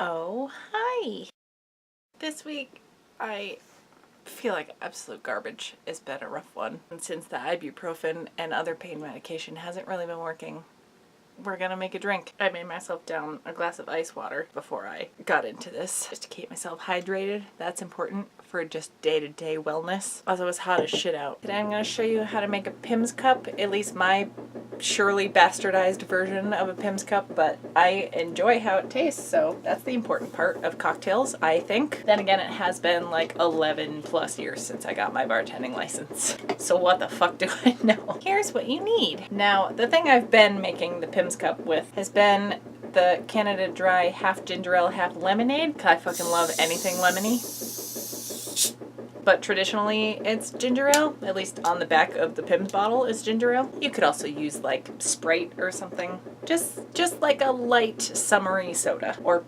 Oh, hi! This week I feel like absolute garbage. It's been a rough one. And since the ibuprofen and other pain medication hasn't really been working, we're gonna make a drink. I made myself down a glass of ice water before I got into this, just to keep myself hydrated. That's important for just day-to-day wellness. Also, it's hot as shit out. Today I'm gonna show you how to make a Pimm's cup, at least my surely bastardized version of a Pimm's cup, but I enjoy how it tastes, so that's the important part of cocktails, I think. Then again, it has been like 11 plus years since I got my bartending license, so what the fuck do I know? Here's what you need. Now, the thing I've been making the Pimm's cup with has been the Canada Dry half ginger ale, half lemonade, because I fucking love anything lemony. But traditionally it's ginger ale, at least on the back of the Pimm's bottle is ginger ale. You could also use like Sprite or something. Just like a light summery soda or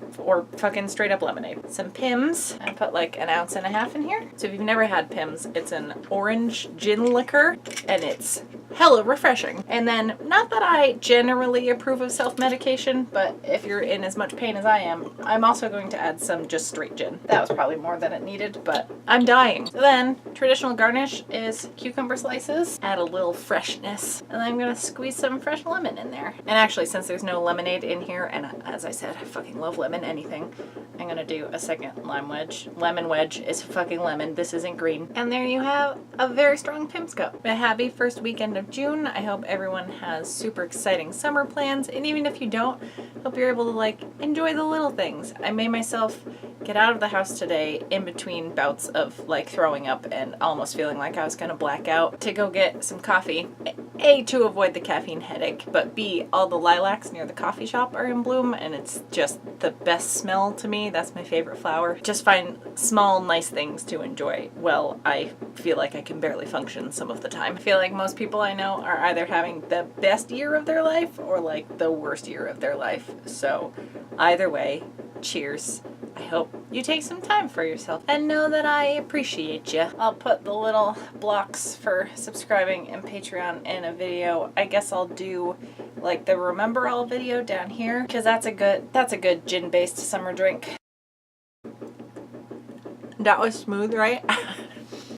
fucking straight up lemonade. Some Pimm's. I put like 1.5 ounces in here. So if you've never had Pimm's, it's an orange gin liquor and it's hella refreshing. And then, not that I generally approve of self-medication, but if you're in as much pain as I am, I'm also going to add some just straight gin. That was probably more than it needed, but I'm dying. So then, traditional garnish is cucumber slices. Add a little freshness. And then I'm gonna squeeze some fresh lemon in there. And actually, since there's no lemonade in here, and as I said, I fucking love lemon, anything, I'm gonna do a second lime wedge. Lemon wedge is fucking lemon. This isn't green. And there you have a very strong Pimm's cup. A happy first weekend of June. I hope everyone has super exciting summer plans, and even if you don't, hope you're able to like enjoy the little things. I made myself get out of the house today in between bouts of like throwing up and almost feeling like I was gonna black out to go get some coffee. A, to avoid the caffeine headache, but B, all the lilacs near the coffee shop are in bloom and it's just the best smell to me. That's my favorite flower. Just find small, nice things to enjoy. Well, I feel like I can barely function some of the time. I feel like most people I know are either having the best year of their life or like the worst year of their life. So either way, cheers. I hope you take some time for yourself and know that I appreciate you. I'll put the little blocks for subscribing and Patreon in a video. I guess I'll do like the Remember All video down here because that's a good gin-based summer drink. That was smooth, right?